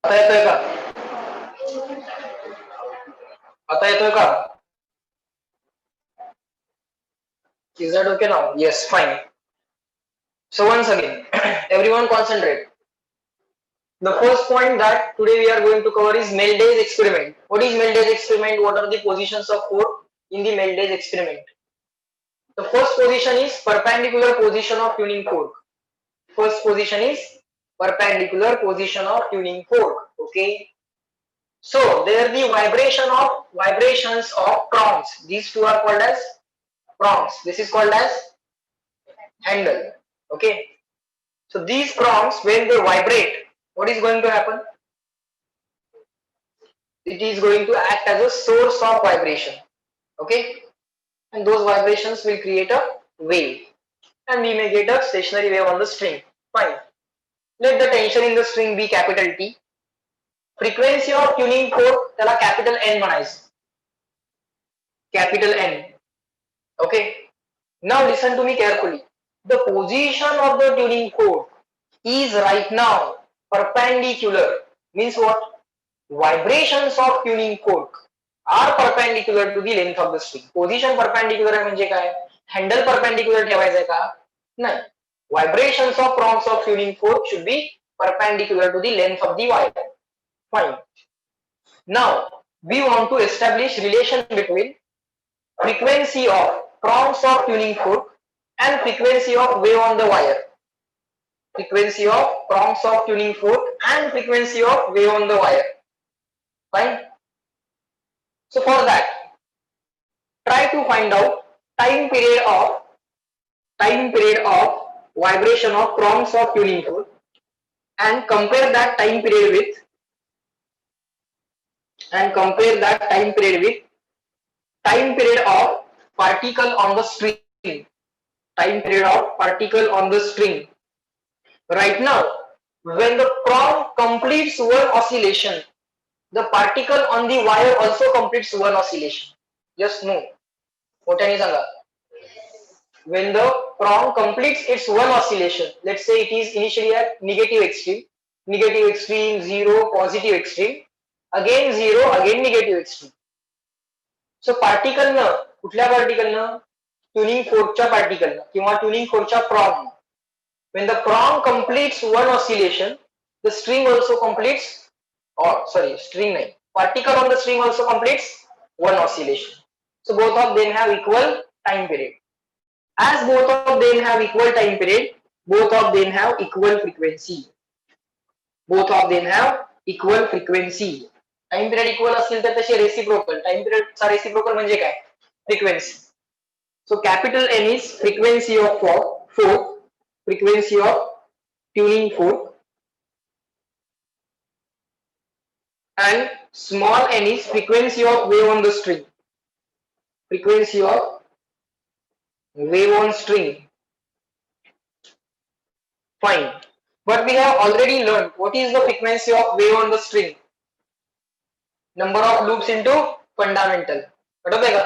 आता येतोय का? आता येतोय का? Is that okay now? Yes, fine. So once again, everyone concentrate. The first point that today we are going to cover is Melday's experiment. What is Melday's experiment? What are the positions of force in the Melday's experiment? The first position is perpendicular position of tuning fork. First position is perpendicular position of tuning fork. Okay. So there the vibrations of prongs. These two are called as prongs. This is called as handle. Okay. So these prongs, when they vibrate, what is going to happen? It is going to act as a source of vibration. Okay. And those vibrations will create a wave. And we may get a stationary wave on the string. Fine. Let the tension in the string be capital T. Frequency of tuning fork त्याला capital N म्हणायचं. Capital N. Okay. Now listen to me carefully. The position of the tuning fork is right now perpendicular. Means what? Vibrations of tuning fork are perpendicular to the length of the string. Position perpendicular आहे म्हणजे काय? Handle perpendicular ठेवायचं आहे का? नाही. Vibrations of prongs of tuning fork should be perpendicular to the length of the wire. Fine. Now we want to establish relation between frequency of prongs of tuning fork and frequency of wave on the wire. Frequency of prongs of tuning fork and frequency of wave on the wire. Fine. So for that, try to find out time period of vibration of prongs of tuning fork and compare that time period with time period of particle on the string. Time period of particle on the string. Right now, when the prong completes one oscillation, the particle on the wire also completes one oscillation. Just know. मोठ्याने सांगा. When the prong completes its one oscillation, let's say it is initially at negative extreme, 0, positive extreme, again 0, again negative extreme. So particle न कुठल्या particle न tuning forkच्या particle किंवा tuning forkच्या prong. When the prong completes one oscillation, the string also completes, particle on the string also completes one oscillation. So both of them have equal time period. As both of them have equal time period, both of them have equal frequency. Both of them have equal frequency. Time period equal असतील तर तसे reciprocal. Time period चा reciprocal म्हणजे काय? Frequency. So capital N is frequency of fork, frequency of tuning fork, and small n is frequency of wave on the string. Frequency of wave on string. Fine. But we have already learned what is the frequency of wave on the string. Number of loops into fundamental. आठवतंय का?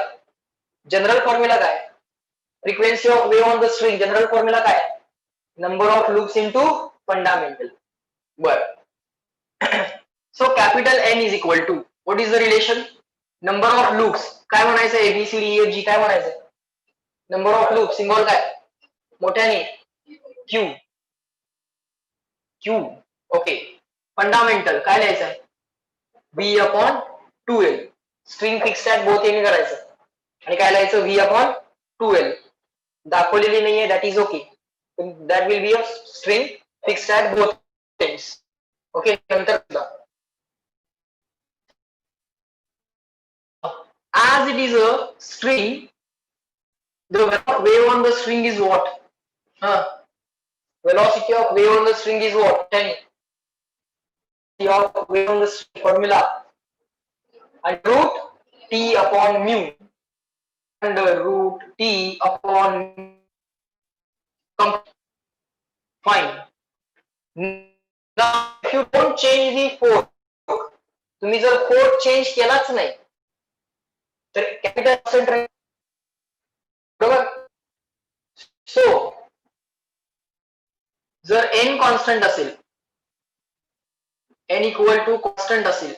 General formula काय? Frequency of wave on the string. General formula काय? Number of loops into fundamental. But so capital N is equal to, what is the relation? Number of loops. काय म्हणायचं? A, B, C, D, E, F, G काय म्हणायचं? Number of loops. Symbol काय? मोठ्याने Q. Okay. Fundamental काय लिहायचं? V upon 2L. String fixed at both end करायचं. आणि काय लिहायचं? V upon 2L. दाखवलेली नाहीये, that is okay. That will be a string fixed at both ends. Okay, नंतर as it is a string, the wave on the string is what? Velocity of wave on the string is what? 10. Of wave on the string formula and root T upon mu and root T upon fine. Now if you don't change the fork, तुम्ही जर fork change केलाच नाही तर capital constant राहील. बरोबर? So जर n constant असेल, n equal to constant असेल,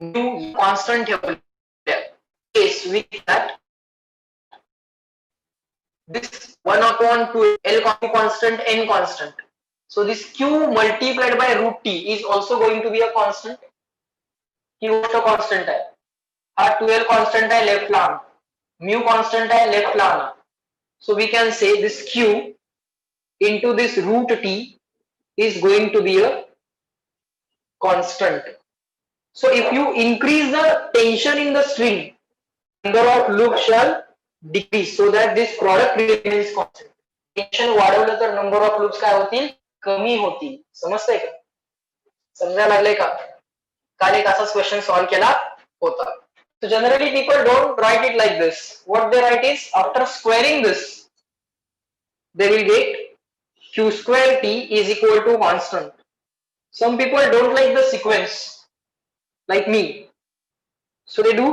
म्यू कॉन्स्टंट ठेवल्या केस with that this 1 upon 2 L constant, N constant. So this Q multiplied by root T is also going to be a constant. ही गोष्ट constant आहे. हा 2L constant आहे left ला आणा. Mu constant आहे left ला आणा. So we can say this Q into this root T is going to be a constant. So if you increase the tension in the string, number of loops shall decrease so that this product remains constant. Tension वाढवलं तर number of loops काय होतील, कमी होतील. समजतंय का, समजायला लागले का. काल एक असाच क्वेश्चन सॉल्व्ह केला होता. So generally people don't write it like this. What they write is, after squaring this they will get q square t is equal to constant. Some people don't like the sequence like me, so they do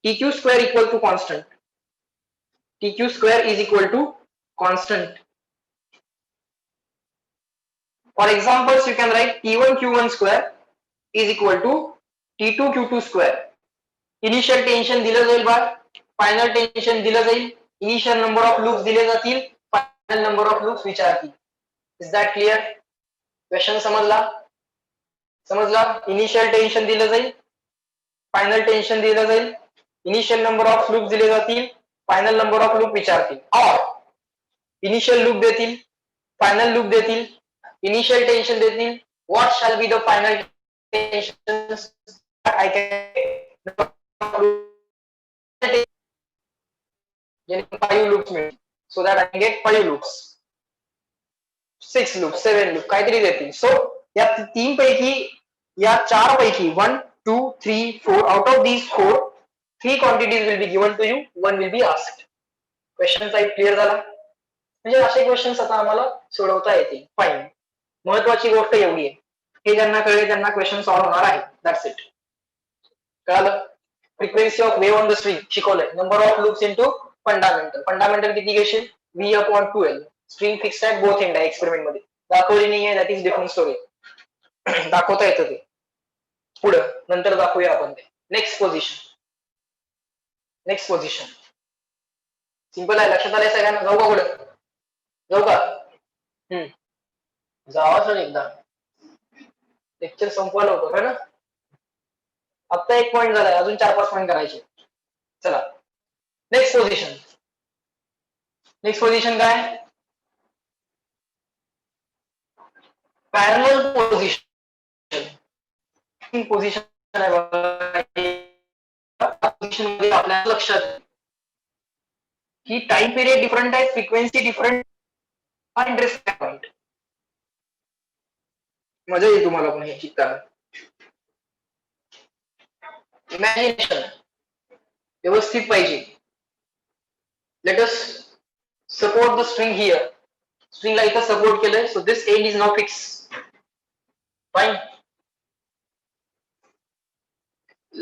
tq square equal to constant. tq square is equal to constant. For examples, you can write T1 Q1 square is equal to T2 Q2 square. Initial tension दिलं जाईल बा, final tension दिलं जाईल, initial number of loops दिले जातील, final number of loops विचारतील. Is that clear. Question समजला, समजला. इनिशियल टेन्शन दिलं जाईल, फायनल टेन्शन दिलं जाईल, इनिशियल नंबर ऑफ लूप दिले जातील, फायनल नंबर ऑफ लूप विचारतील. और इनिशियल लूप देतील, फायनल लूप देतील, इनिशियल टेन्शन देतील. What shall be the final tension I can 5 loops मिळतील. So that I can get 5 loops, 6 loops, 7 loops काहीतरी देतील. So या तीन पैकी, या चार पैकी 1, 2, 3, 4 out of these 4, 3 quantities will be given to you, 1 will be asked. Question type clear झाला. म्हणजे असे क्वेश्चन्स आता आम्हाला सोडवता येतील. फाईन. महत्वाची गोष्ट एवढी आहे, हे ज्यांना कळले त्यांना क्वेश्चन सॉल्व्ह होणार आहे. That's it. कळलं. Frequency of wave on the string शिकवलंय. Number of loops into fundamental. Fundamental किती घेशील, V upon 2L. String fix आहे, बोथ एंड आहे. एक्सपेरिमेंट मध्ये दाखवली नाहीये, दॅट इज डिफरंट स्टोरी. दाखवता येतं ते पुढं, नंतर दाखवूया आपण ते. Next position, next position simple आहे. लक्षात आलंय सगळ्यांना. जाऊ का पुढं, जाऊ का. जावा सर एकदा, लेक्चर संपवायला होतं ना. आता 1 पॉईंट झालाय, अजून 4-5 पॉईंट करायचे. चला नेक्स्ट पोझिशन. नेक्स्ट पोझिशन काय, पॅरलल पोझिशन. पोझिशन मध्ये आपल्याला लक्षात की टाइम पिरियड डिफरंट आहे, फ्रिक्वेन्सी डिफरंट. हा इंटरेस्टिंग पॉइंट, मजा येईल तुम्हाला पण हे शिकताना. इमॅजिनेशन व्यवस्थित पाहिजे. Let us support the string here. स्ट्रिंगला इथं सपोर्ट केलंय, so this end is now fix. Fine.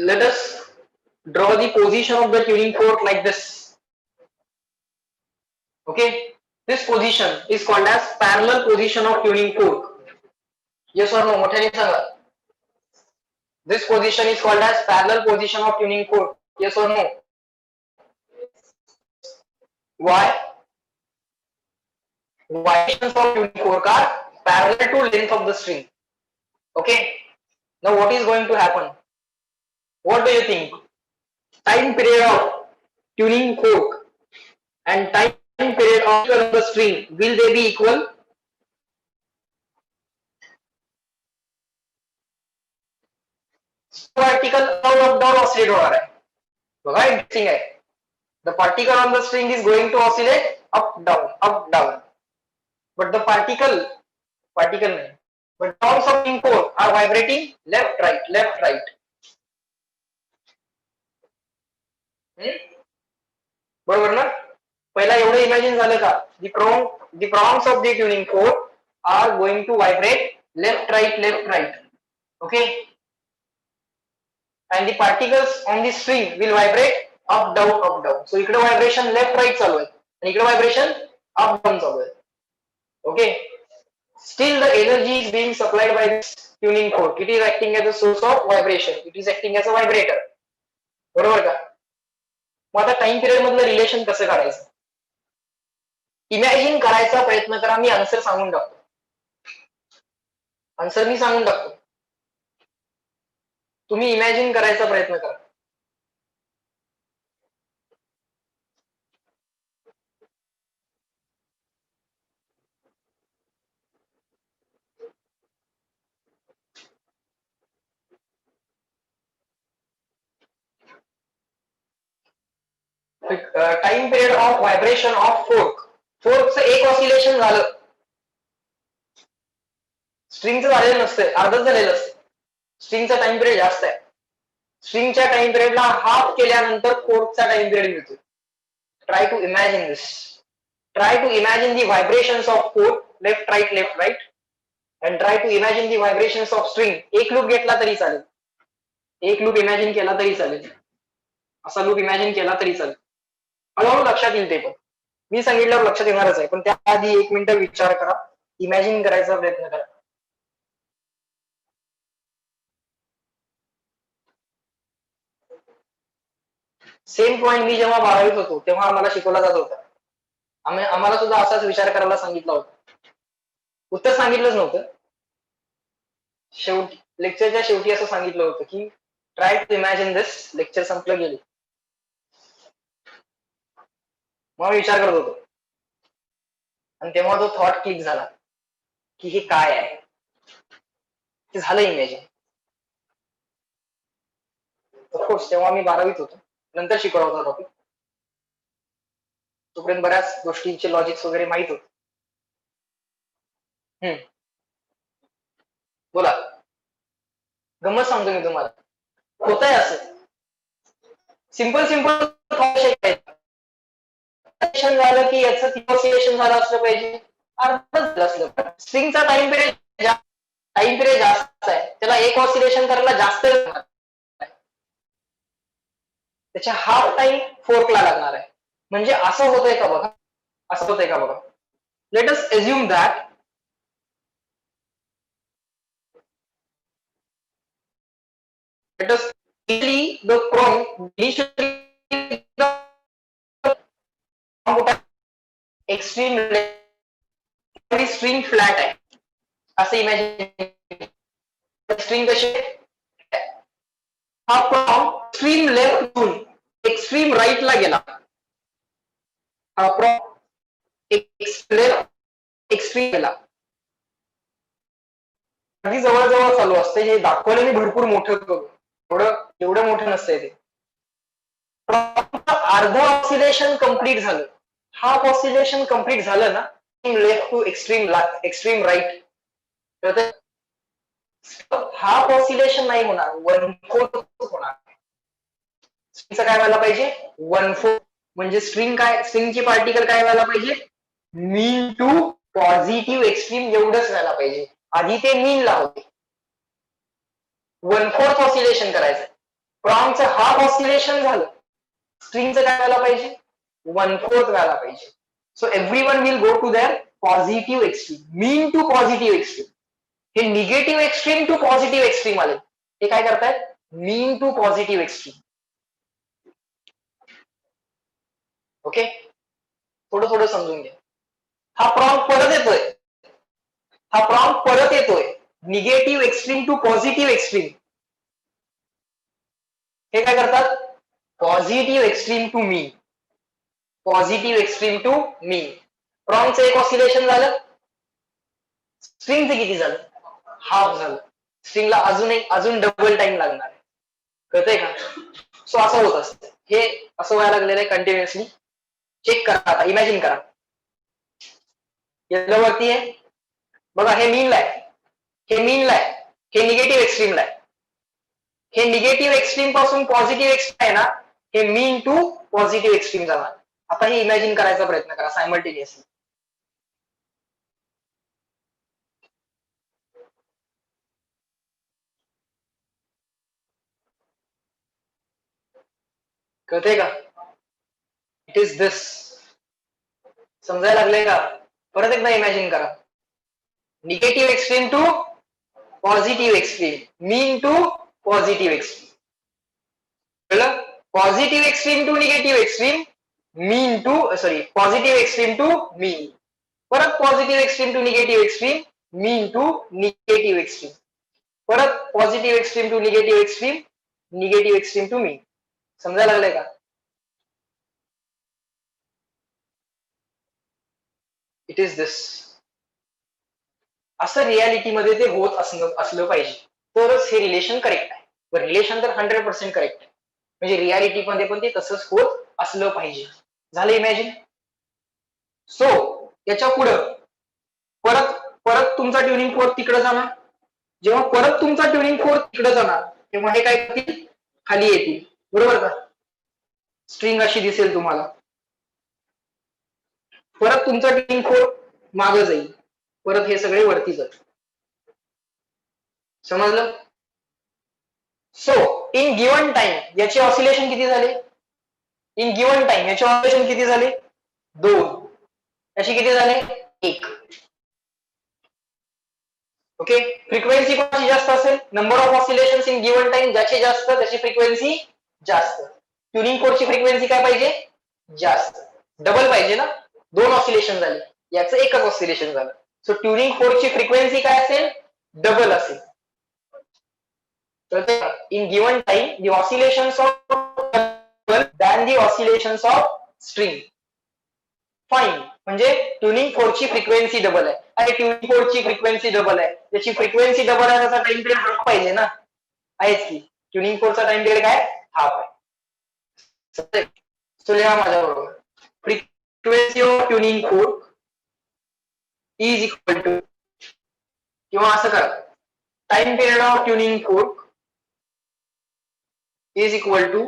Let us draw the position of the tuning fork like this. Okay, this position is called as parallel position of tuning fork. Yes or no? मोठ्याने सांगा. This position is called as parallel position of tuning fork. Yes or no? Why? Vibrations of tuning fork are parallel to length of the string. Okay. Now what is going to happen? What do you think? Time period of tuning fork and time period of the string, will they be equal? Particle up down oscillate होणार आहे. बघा interesting आहे. The particle on the string is going to oscillate up down. But the particle नहीं, but terms of tuning fork are vibrating left right. बरोबर ना. पहिला एवढं imagine झालं का, the prongs of the tuning fork are going to vibrate left right. Okay, and the particles on the string will vibrate up down. So इकडे vibration left right चालू आहे आणि इकडे व्हायब्रेशन अप डाऊन चालू आहे. Okay, Still the energy is being supplied by this tuning fork. It is acting as a source of vibration. It is acting as a vibrator. बरोबर का? मग आता टाइम पिरियड मधलं रिलेशन कसं काढायचं? Imagine करायचा प्रयत्न करा. मी आन्सर सांगून टाकतो. आन्सर मी सांगून टाकतो. तुम्ही इमॅजिन करायचा प्रयत्न करा. Time period of vibration of fork. फोर्कचं एक ऑसिलेशन झालं. स्ट्रिंगचं झालेलं नसतं, अर्धच झालेलं असतं. स्ट्रिंगचा टाइम पिरियड जास्त आहे. स्ट्रिंगच्या टाइम पिरियडला हाफ केल्यानंतर फोर्कचा टाइम पिरियड मिळतो. Try to imagine this. Try to imagine the vibrations of fork, left right and try to imagine the vibrations of string. एक लूप घेतला तरी चालेल. एक लूप इमॅजिन केला तरी चालेल. असा लूप इमॅजिन केला तरी चालेल. हळूहळू लक्षात येईल ते पण. मी सांगितल्यावर लक्षात येणारच आहे, पण त्याआधी 1 मिनिट विचार करा. इमॅजिन करायचा प्रयत्न करा. सेम पॉइंट मी जेव्हा 12वीत होतो तेव्हा आम्हाला शिकवला जात होता. आम्हाला सुद्धा असाच विचार करायला सांगितला होता. उत्तर सांगितलंच नव्हतं. शेवटी लेक्चरच्या शेवटी असं सांगितलं होतं की try to imagine this. Lecture संपलं गेलं. मग विचार करत होतो आणि तेव्हा तो थॉट क्लिक झाला की हे काय आहे. ते झालं इमॅजिन. ऑफकोर्स तेव्हा मी 12वीत होतो. नंतर शिकवला होता टॉपिक. तोपर्यंत बऱ्याच गोष्टींचे लॉजिक्स वगैरे माहित होते. बोला. गंमत सांगतो मी तुम्हाला. होतंय असं. सिंपल झालं की याचं ऑसिलेशन झालं असलं पाहिजे. अर्धच झालं असलं. स्ट्रिंगचा टाइम पिरियड जास्त आहे. त्याला एक ऑसिलेशन करायला जास्त त्याच्या हाफ टाइम फोर्कला लागणार आहे. म्हणजे असं होतंय का बघा. असं होतंय का बघा. Let us assume that the prong initially extreme string flat आहे असं इमॅजिन. स्ट्रिंग कशी हा प्रॉम एक्स्ट्रीम लेफ्टहून एक्स्ट्रीम राईटला गेला. हा प्रॉम एक्स्ट्रीम गेला. अगदी जवळजवळ चालू असते. हे दाखवलं मी भरपूर मोठं करून. एवढं मोठं नसतंय ते. अर्ध ऑसिलेशन कम्प्लीट झालं. हाफ ऑसिलेशन कम्प्लीट झालं ना, लेफ्ट टू एक्स्ट्रीम राईट. तर हाफ ऑसिलेशन नाही होणार, 1/4 होणार. स्ट्रिंगचं काय व्हायला पाहिजे? 1/4. म्हणजे स्ट्रिंगची पार्टिकल काय व्हायला पाहिजे? मीन टू पॉझिटिव्ह एक्स्ट्रीम एवढंच व्हायला पाहिजे. आधी ते मीन ला होते. 1/4 ऑसिलेशन करायचं. प्रॉमचं हाफ ऑसिलेशन झालं. स्ट्रिंगचं काय व्हायला पाहिजे? 1/4 व्हायला पाहिजे. So everyone will go to their positive extreme. Mean to positive extreme. हे negative extreme to positive extreme आले. हे काय करतायत? Mean to positive extreme. Okay, थोडं समजून घ्या. हा प्रॉम्प्ट परत येतोय. Negative extreme to positive extreme. हे काय करतात? Positive extreme to mean. Positive extreme to mean. प्रॉम्प्टचं एक ऑसिलेशन झालं. स्ट्रिंगचं किती झालं? हाफ झालं. स्ट्रिंगला अजून डबल टाइम लागणार आहे. कळतंय का? सो असं होत असतं. हे असं व्हायला लागलेलं आहे कंटिन्युअसली. चेक करा आता. इमॅजिन करा. येलो वरती आहे बघा. हे मीनला आहे. हे निगेटिव्ह एक्स्ट्रीमला आहे. हे निगेटिव्ह एक्स्ट्रीम पासून पॉझिटिव्ह एक्स्ट्रीम आहे ना, हे मीन टू पॉझिटिव्ह एक्स्ट्रीम जाणार. आता हे इमॅजिन करायचा प्रयत्न करा सायमल्टेनियसली. कळतंय का? इट इज दिस. समजायला लागले का? परत एकदा इमॅजिन करा. Negative extreme to positive extreme, mean to positive extreme. Positive extreme to negative extreme, mean to positive extreme to mean. परत positive extreme to negative extreme, mean to negative extreme. परत positive extreme to negative extreme, negative extreme to mean. समजायला लागलंय का? It is this. असं रियालिटीमध्ये ते होत असलं पाहिजे तरच हे रिलेशन करेक्ट आहे. रिलेशन तर 100% करेक्ट आहे. म्हणजे रियालिटीमध्ये पण ते तसंच होत असलं पाहिजे. झालं इमॅजिन? सो याच्या पुढं परत परत तुमचा ट्युनिंग फोर्क तिकडे जाणार. जेव्हा परत तुमचा ट्युनिंग फोर्क तिकडे जाणार तेव्हा हे काय करतील? खाली येतील. बरोबर का? स्ट्रिंग अशी दिसेल तुम्हाला. परत तुमचा ट्युनिंग फोर्क मागं जाईल. परत हे सगळे वरती जातील. समजलं? सो इन गिव्हन टाइम याचे ऑसिलेशन किती झाले? इन गिव्हन टाइम याचे ऑसिलेशन किती झाले? 2. याचे किती झाले? 1. ओके. फ्रिक्वेन्सी कोणाची जास्त असेल? Number of oscillations in given time ज्याचे जास्त त्याची फ्रिक्वेन्सी जास्त. ट्युनिंग फोर्कची फ्रिक्वेन्सी काय पाहिजे? जास्त. डबल पाहिजे ना. 2 ऑसिलेशन झाले, याचं एकच ऑसिलेशन झालं. सो ट्युनिंग फोर्कची फ्रिक्वेन्सी काय असेल? डबल असेल. In given time the oscillations of double than the oscillations of string. Fine. म्हणजे ट्युनिंग फोर्कची फ्रिक्वेन्सी डबल आहे. आणि ट्युनिंग फोर्कची फ्रिक्वेन्सी डबल आहे. त्याची फ्रिक्वेन्सी डबल आहे, त्याचा टाइम पिरियड हाफ पाहिजे ना. आहेच की. ट्युनिंग फोर्कचा टाइम पिरियड काय? हाफ आहे. सो लिहा माझ्याबरोबर. Frequency of tuning fork is equal to, किंवा असं करा, time period of tuning fork is equal to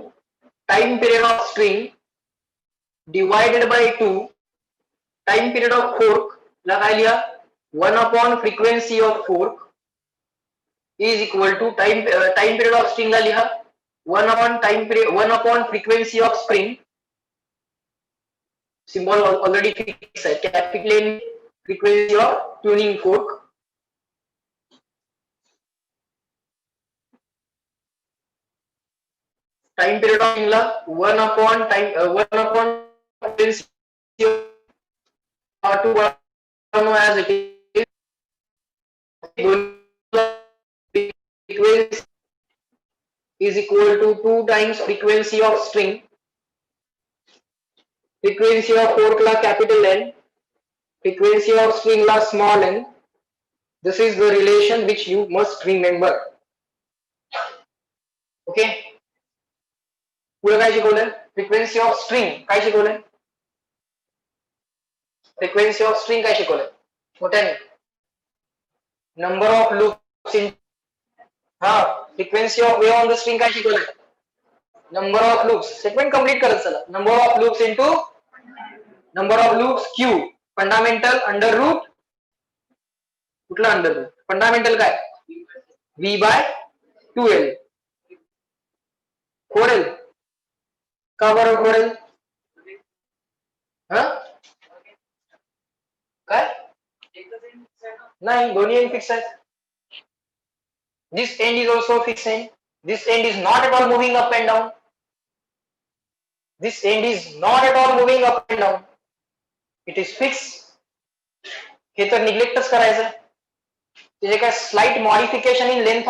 time period of string divided by 2 time period of fork ला काय लिहा? 1 upon frequency of fork is equal to time period of string ला लिहा 1 upon frequency of spring. symbol already fixed आहे. capital frequency of tuning fork time period of string ला 1 upon frequency to 1 as it is. Frequency is equal to 2 times frequency of string. Frequency of fork la capital N, frequency of string la small n. This is the relation which you must remember. Okay. पुढे काय शिकवलंय? Frequency of string काय शिकवलंय? Frequency of string काय शिकवलंय? मोठ्याने. Number of loops in, हा frequency of wave on the string काय शिकवलंय? Number of loops. Segment complete करत चला. Number of loops into number of loops Q. Fundamental under root, कुठला अंडर रूट? फंडामेंटल काय? V by 2L. 4L का बरं 4L? काय? नाही, दोन्ही एंड फिक्स आहेत. This end is also fixed end. This end is not at all moving up and down. This end is not at all moving up and down. It is fixed. हे तर निग्लेक्टच करायचं. त्याचे काय slight modification in length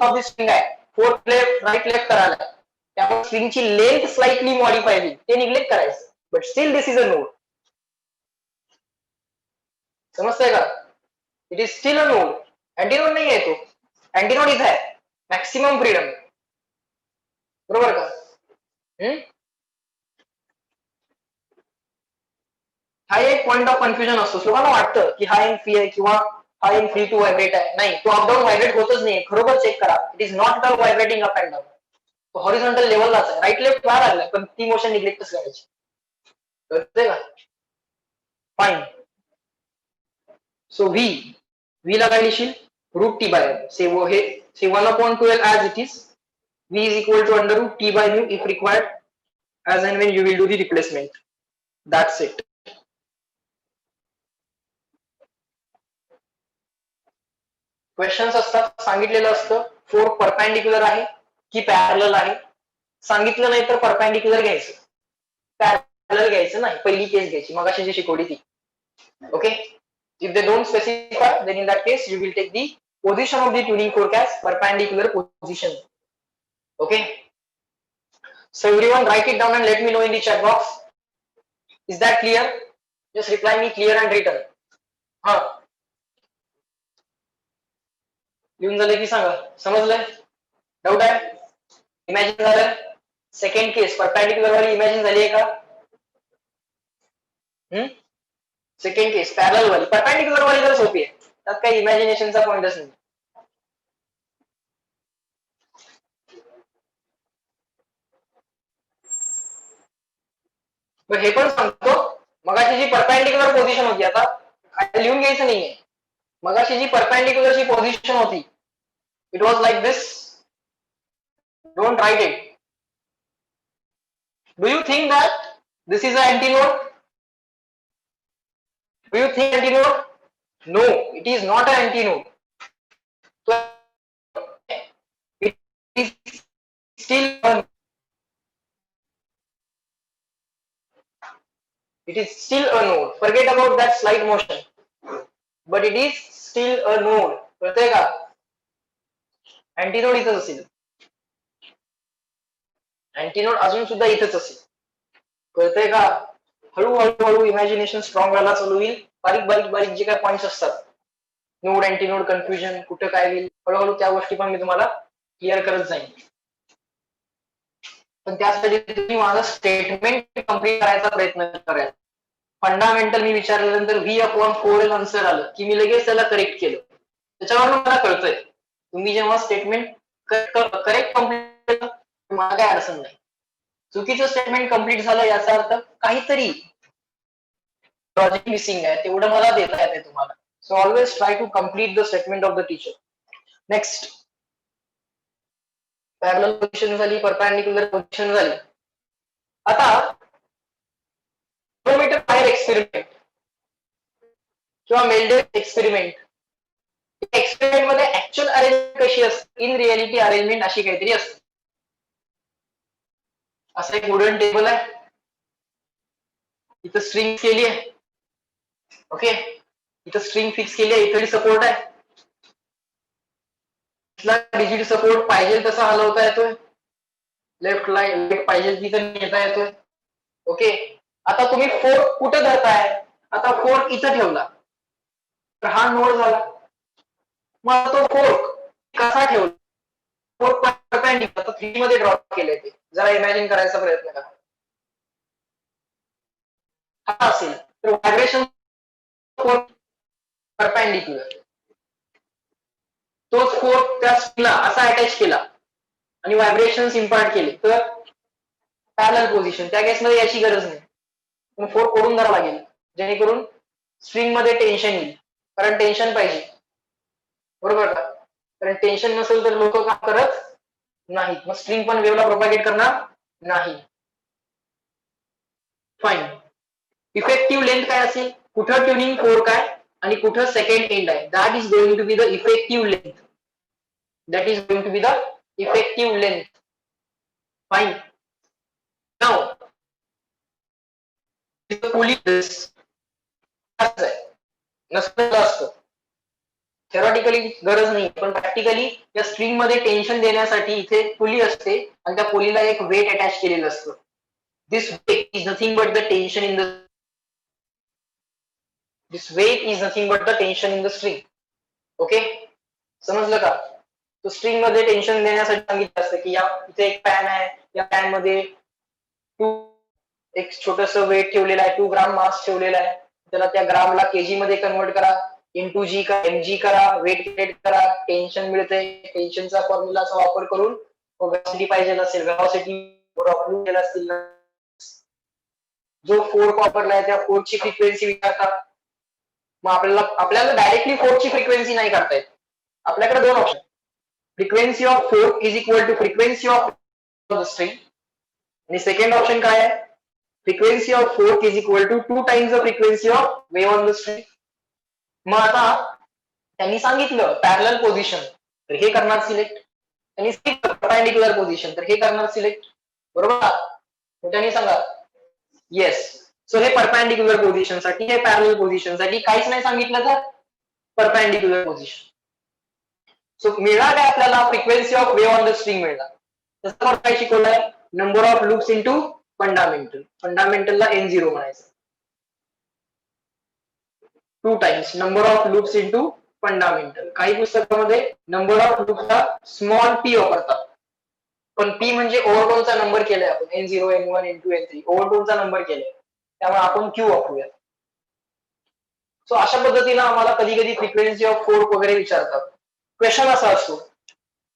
of the string आहे. Fourth left right left करायला, त्यामुळे स्ट्रिंगची length slightly modify होईल, ते निग्लेक्ट करायचं. But still this is a node. समजतंय का? It is still a node. Antinode नाही आहे तो. अँटीनोड इथं आहे. Maximum freedom. बरोबर का? हा एक पॉइंट ऑफ कन्फ्युजन असतो. लोकांना वाटतं की हा इन फ्री आहे किंवा हा इन फ्री टू व्हायब्रेट आहे. नाही, तो अप डाऊन व्हायब्रेट होतच नाही. खरोखर चेक करा. It is not all vibrating up and down. तो हॉरिझॉन्टल लेवललाच आहे. राईट लेफ्ट व्हायला लागलाय, पण ती मोशन निग्लेक्टच करायची. कळतंय का? फाईन. सो व्ही ला काय लिहिशील? रूट टी बाय से 1/12 as it is. V is equal to under root t by mu if required, as and when you will do the replacement. That's it. Questions असतात, सांगितलेलं असतं fork perpendicular आहे की parallel आहे, सांगितलं नाही तर परपॅन्डिक्युलर घ्यायचं, पॅरलल घ्यायचं नाही, पहिली केस घ्यायची मगाशी जी शिकवली ती. Okay, if they don't specify then in that case you will take the position of the tuning fork as perpendicular position. Okay, so everyone write it down and let me know in the chat box. Is that clear? Just reply me clear and written. हा, लिहून झालं की सांगा, समजलंय? Doubt आहे? Imagine झालं? Second केस perpendicular वाली imagine झाली आहे का? सेकंड केस पॅरलल वाली, परपॅन्डिक्युलर वाली तर सोपी आहे, त्यात काही इमॅजिनेशनचा पॉइंटच नाही. हे पण सांगतो, मगाशी जी परपॅन्डिक्युलर पोझिशन होती, आता लिहून घ्यायचं नाहीये, मगाशी जी परपॅन्डिक्युलर ची पोझिशन होती, it was like this. Don't write it. Do you think that this is a antinode? Do you think antinode? No, it is not an antinode. It is still a, it is still a node. Forget about that slight motion. But it is still a node. कळतंय का? Antinode इथंच असेल. Antinode अजून सुद्धा इथंच असेल. कळतंय का? हळूहळू इमॅजिनेशन स्ट्रॉंग व्हायला चालू होईल. बारीक बारीक बारीक जे काही पॉइंट्स असतात, नोड अँटीनोड कन्फ्युजन कुठं काय होईल, हळूहळू त्या गोष्टी पण मी तुम्हाला क्लिअर करत जाईन. पण त्यासाठी तुम्ही माझं स्टेटमेंट कम्प्लीट करायचा प्रयत्न कराल. फंडामेंटल मी विचारल्यानंतर V/4 आन्सर आलं की मी लगेच त्याला करेक्ट केलं. त्याच्यावरून मला कळतंय तुम्ही जेव्हा स्टेटमेंट करेक्ट कम्प्लीट, मला काय अडचण नाही. चुकीचं स्टेटमेंट कम्प्लीट झालं याचा अर्थ काहीतरी लॉजिक मिसिंग आहे, तेवढं मला देता येते तुम्हाला. So always try to complete the statement of the teacher. Next, parallel position झाली, परपॅन्डिक्युलर पोझिशन झाली. आता किलोमीटर फायर एक्सपेरिमेंट किंवा मेल्डेड एक्सपेरिमेंट, एक्सपेरिमेंट मध्ये ऍक्च्युअल अरेंजमेंट कशी असते, इन रिअलिटी अरेंजमेंट अशी काहीतरी असते. असं एक वुडन टेबल आहे, इथं स्ट्रिंग केली आहे. ओके, इथं स्ट्रिंग फिक्स केली आहे, इकडे सपोर्ट आहे, डिजिट सपोर्ट पाहिजे तसा हलवता येतोय, लेफ्ट लेफ्ट पाहिजे तिथं नेता येतोय. ओके, आता तुम्ही फोर्क कुठं धरताय? आता फोर्क इथं ठेवला तर हा नोड झाला. मग तो फोर्क कसा ठेवला? फोर्क परपेंडिक्युलर 3 मध्ये ड्रॉप केले ते, जरा इमॅजिन करायचा प्रयत्न करा. हा असेल तर व्हायब्रेशन फोर्क परपेंडिक्युलर, तोच फोर्क त्या स्ट्रिंगला असा अटॅच केला आणि व्हायब्रेशन्स इम्पार्ट केले तर पॅरलल पोझिशन. त्या केसमध्ये याची गरज नाही, पण फोर्क ओढून धरावा लागेल जेणेकरून स्ट्रिंग मध्ये टेन्शन येईल, कारण टेन्शन पाहिजे, बरोबर का? कारण टेन्शन नसेल तर लोक काम करत नाहीत, मग स्ट्रिंग पण वेव्हला प्रोपागेट करणार नाही. फाईन. इफेक्टिव्ह लेंथ काय असेल? कुठं ट्युनिंग फोर्क आहे आणि कुठं सेकंड एंड आहे, that is going to be the effective length. That is going to be the effective length. Fine. Now, the pulley this नसलेलं असतं, थेरॉटिकली गरज नाही, पण प्रॅक्टिकली या स्ट्रिंग मध्ये टेन्शन देण्यासाठी इथे पुली असते आणि त्या पुलीला एक वेट अटॅच केलेलं असतं. This weight is nothing but the tension in the this weight is nothing but the tension in the string. Okay, समजलं का? तो स्ट्रिंग मध्ये टेन्शन देण्यासाठी सांगितलं असतं की या इथे एक पॅन आहे, या पॅन मध्ये एक छोटस वेट ठेवलेलं आहे, 2 ग्राम मास ठेवलेला आहे, त्याला त्या ग्रामला केजी मध्ये कन्वर्ट करा, इंटू जी का एमजी करा, वेट क्रिएट करा, टेन्शन मिळते. टेन्शनचा फॉर्म्युलाचा वापर करून व्हेलॉसिटी पाहिजे असेल, व्हेलॉसिटी केला असतील, जो फोर्क वापरलाय त्या फोर्कची फ्रिक्वेन्सी विचारतात. मग आपल्याला डायरेक्टली फोर्कची फ्रिक्वेन्सी नाही काढता येत. आपल्याकडे 2 option, frequency of fork is equal to frequency of the string, आणि सेकंड ऑप्शन काय आहे? Frequency of fork is equal to 2 times the frequency of wave on the string. मग आता त्यांनी सांगितलं पॅरलल पोझिशन तर हे करणार सिलेक्ट, त्यांनी सांगितलं परपेंडिक्युलर पोझिशन तर हे करणार सिलेक्ट, बरोबर. मोठ्याने सांगा. येस. सो हे परपेंडिक्युलर पोझिशन साठी, हे पॅरलल पोझिशन साठी काहीच नाही सांगितलं तर परपेंडिक्युलर पोझिशन. सो मिळणार काय आपल्याला, frequency of wave on the string मिळणार. तसं आपण काय शिकवलंय, number of loops into fundamental, फंडामेंटलला N0 म्हणायचं, 2 times number of loops into fundamental. काही पुस्तकामध्ये नंबर ऑफ लूप्सला स्मॉल p वापरतात, पण p म्हणजे ओव्हरटोनचा नंबर केलाय आपण, N0 N1 N2 N3 ओव्हरटोनचा number केलाय, त्यामुळे आपण q वापरूया. सो अशा पद्धतीने आम्हाला कधी कधी फ्रिक्वेन्सी ऑफ फोर्क वगैरे विचारतात. क्वेश्चन असा असतो,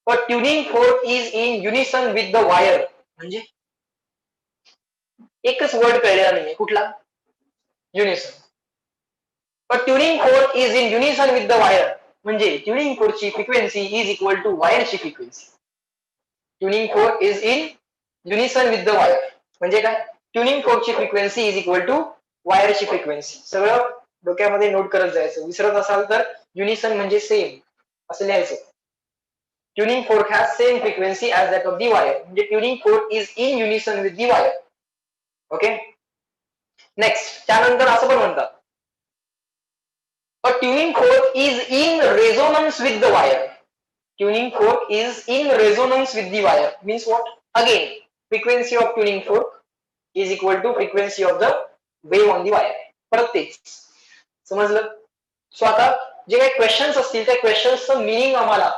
but tuning fork is in unison with the wire, म्हणजे एकच वर्ड कळलेला नाहीये, कुठला, युनिसन. but tuning fork is in unison with the wire म्हणजे ट्युनिंग फोर्कची फ्रिक्वेन्सी इज इक्वल टू वायरची frequency. Tuning fork is in unison with the wire म्हणजे काय, tuning फोर्कची फ्रिक्वेन्सी इज इक्वल टू वायरची फ्रिक्वेन्सी. सगळं डोक्यामध्ये नोट करत जायचं, विसरत असाल तर युनिसन म्हणजे सेम असं लिहायचं. Tuning fork has same frequency as that of the wire म्हणजे tuning fork is in unison with the wire. Okay. Next, त्यानंतर असं पण म्हणतात, a tuning fork is in resonance with the wire. Tuning fork is in resonance with the wire means what? Again, frequency of tuning fork is equal to frequency of the wave on the wire. परत तेच समजलं. So आता जे काही questions असतील त्या क्वेश्चन्सचं meaning आम्हाला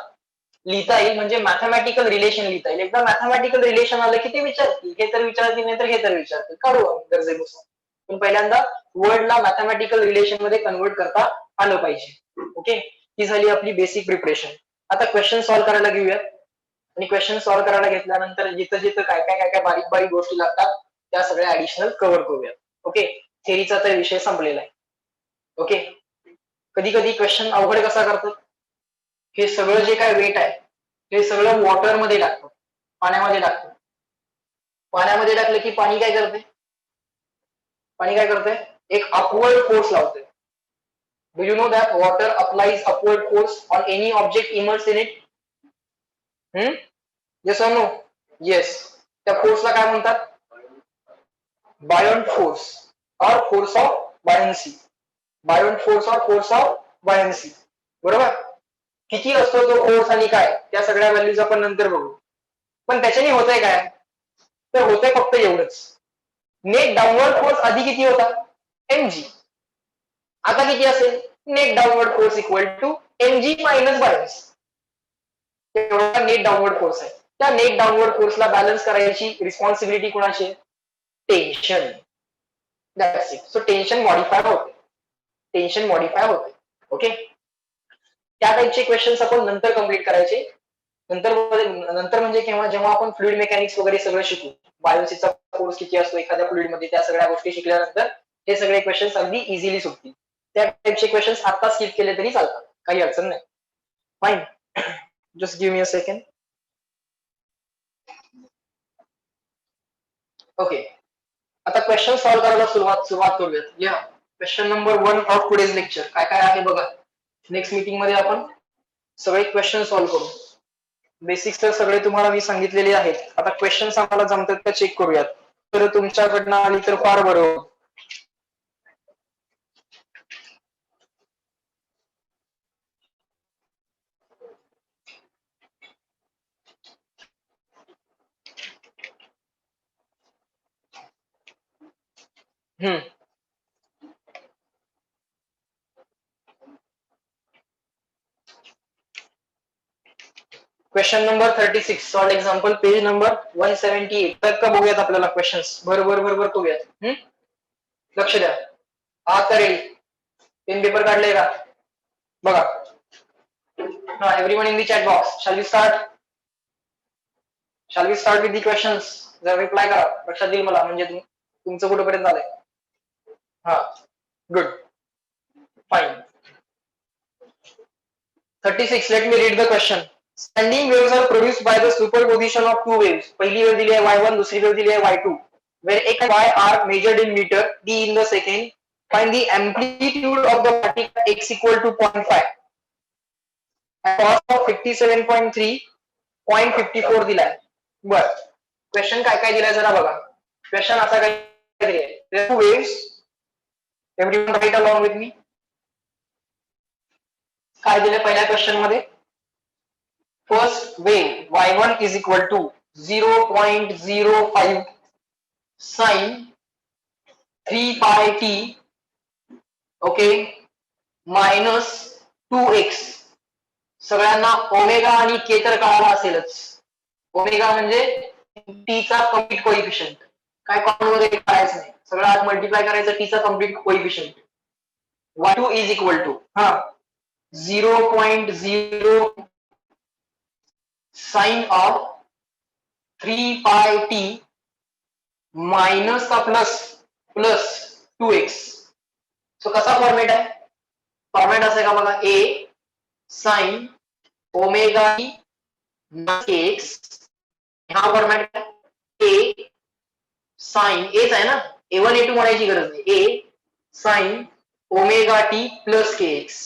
लिहिता येईल, म्हणजे मॅथमॅटिकल रिलेशन लिहिता येईल. एकदा मॅथमॅटिकल रिलेशन आलं की ते विचारतील, हे तर विचारतील नाही तर हे तर विचारतील, काढू गरजेनुसार. पण पहिल्यांदा वर्डला मॅथमॅटिकल रिलेशन मध्ये कन्वर्ट करता आलं पाहिजे. ओके, ही झाली आपली बेसिक प्रिपरेशन. आता क्वेश्चन सॉल्व्ह करायला घेऊया, आणि क्वेश्चन सॉल्व्ह करायला घेतल्यानंतर जिथं जिथं काय काय काय काय बारीक बारीक गोष्टी लागतात त्या सगळ्या ऍडिशनल कव्हर करूया. ओके, थेरीचा तर विषय संपलेला आहे. ओके, कधी कधी क्वेश्चन अवघड कसा करतात, हे सगळं जे काय वेट आहे हे सगळं वॉटरमध्ये टाकतं, पाण्यामध्ये टाकतं. पाण्यामध्ये टाकलं की पाणी काय करते, पाणी काय करते, एक अपवर्ड फोर्स लावते. Do you know that water applies upward force on any object immersed in it? Yes or no? Yes. त्या फोर्सला काय म्हणतात, बायोंट फोर्स और फोर्स ऑफ बायन्सी. बायोंट फोर्स और फोर्स ऑफ बायन्सी, बरोबर. किती असतो तो फोर्स आणि काय, त्या सगळ्या व्हॅल्यूज आपण नंतर बघू. पण त्याच्याने होतंय काय, तर होतंय फक्त एवढंच, नेट डाउनवर्ड फोर्स आधी किती होता, mg. आता किती असेल, net downward force equal to mg minus buoyance. एवढा नेट डाउनवर्ड फोर्स आहे. त्या नेट डाउनवर्ड फोर्सला बॅलन्स करायची रिस्पॉन्सिबिलिटी कोणाची, tension. That's it. So tension modify होते, टेन्शन मॉडिफाय होते. ओके, त्या टाइपचे क्वेश्चन्स आपण नंतर कम्प्लीट करायचे. नंतर म्हणजे केव्हा, जेव्हा आपण फ्लुइड मेकॅनिक्स वगैरे सगळं शिकू, बायोसीचा फोर्स किती असतो एखाद्या फ्लुइड मध्ये, त्या सगळ्या गोष्टी शिकल्यानंतर हे सगळे क्वेश्चन्स अगदी इझिली सुटतील. त्या टाइपचे क्वेश्चन्स आता स्किप केले तरी चालतात, काही अडचण नाही. Fine, just give me a second. Okay, आता क्वेश्चन सॉल्व्ह करायला सुरुवात करूयात. या question number 1 of today's lecture काय काय आहे बघा. नेक्स्ट मीटिंग मध्ये आपण सगळे क्वेश्चन सॉल्व्ह करू. बेसिक्स तर सगळे तुम्हाला मी सांगितलेले आहेत. आता क्वेश्चन्स आम्हाला जमतात का चेक करूयात. तर तुमच्याकडनं आली तर फार बरं. Question number 36 solve example page number 178 तर का बघूयात आपल्याला क्वेश्चन्स. बरोबर बघूयात. लक्ष द्या. आहात का रेडी, पेन पेपर काढले का बघा. हा, everyone in the chat box. Shall we start with the questions. जर रिप्लाय करा, लक्षात येईल मला म्हणजे तुमचं कुठेपर्यंत आलंय. हा, good, fine. 36, let me read the question. Standing waves are produced by the superposition of two waves. पहिली वेव दिली आहे y1, दुसरी वेव दिली आहे y2. Where x and y are measured in meter, d in the second. Find the amplitude of the particle x equal to 0.5. Cos of 57.3.54 दिलाय. बर, question काय काय दिलाय जरा बघा. क्वेश्चन असा काय दिलाय, two waves, everyone write along with me. काय दिलंय पहिल्या क्वेश्चन मध्ये, first wave y1 is equal to 0.05 sine 3 पाय t, ओके, मायनस 2x. सगळ्यांना ओमेगा आणि के तर कळाला असेलच. ओमेगा म्हणजे टीचा कम्प्लीट कोइफिशियंट, काय कॉमन वगैरे करायचं नाही, सगळं आज मल्टिप्लाय करायचं टीचा complete coefficient. y2 is equal to 0.0 sine of 3 पाय t मायनस का प्लस 2x. सो कसा फॉर्मेट आहे, फॉर्मेट असेल का बघा, A sine omega T X, हा फॉर्मेट आहे. ए साइन, एच आहे ना, A1 A2 म्हणायची गरज नाही, A sine omega T plus K X.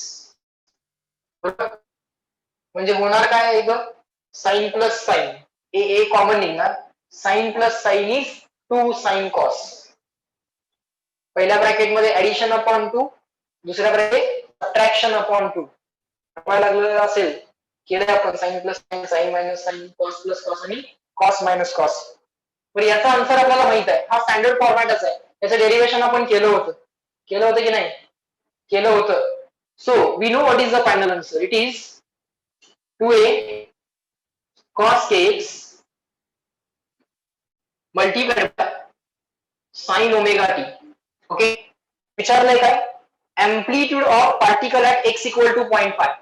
म्हणजे होणार काय आहे, sine plus sine, A common निघणार, sine plus sine is 2 sine cos. पहिल्या ब्रॅकेट मध्ये ऍडिशन अपॉन 2, दुसऱ्या ब्रॅकेट सबट्रॅक्शन अपॉन 2. लागलेलं असेल, केलं आपण sine plus sine, sine minus sine, cos plus cos आणि कॉस मायनस कॉस. तर याचा आन्सर आपल्याला माहित आहे, हा स्टँडर्ड फॉर्मॅटच आहे. याचं डेरिवेशन आपण केलं होतं की नाही, केलं होतं. So we know what is the final answer, it is 2a cos kx multiplied by sine omega T. Okay, विचारलंय काय, amplitude of particle at x equal to 0.5,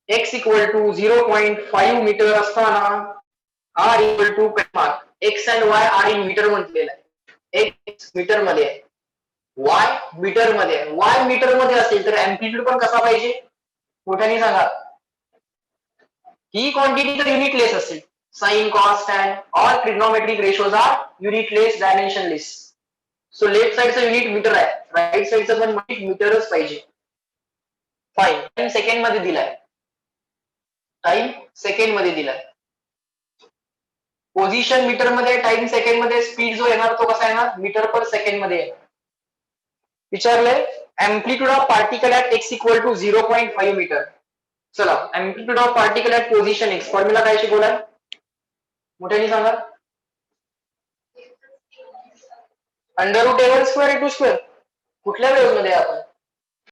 x equal to 0.5 meter असताना r equal to x and y r in meter म्हटलेलं आहे. x metre मध्ये आहे, y metre मध्ये आहे. y metre मध्ये असेल तर एम्प्लिट्यूड पण कसा पाहिजे, मोठ्याने सांगा. ही क्वांटिटी तर युनिटलेस असेल, sine cos tan all trigonometric ratios are unitless, dimensionless. So left साइडचं युनिट मीटर आहे, राईट साइडचं पण युनिट मीटरच पाहिजे. फाईन, टाइम सेकंड मध्ये दिलाय, टाइम सेकंड मध्ये दिलाय, पोझिशन मीटर मध्ये, टाइम सेकंड मध्ये, स्पीड जो येणार तो कसा येणार, मीटर पर सेकंड मध्ये येणार. विचारलंय amplitude of particle at x equal to 0.5 meter. चला, amplitude of particle at position x, formula काय शिकवलाय, मोठ्याने सांगा. Under root a1 square a2 square. कुठल्या वेव्ह मध्ये आपण,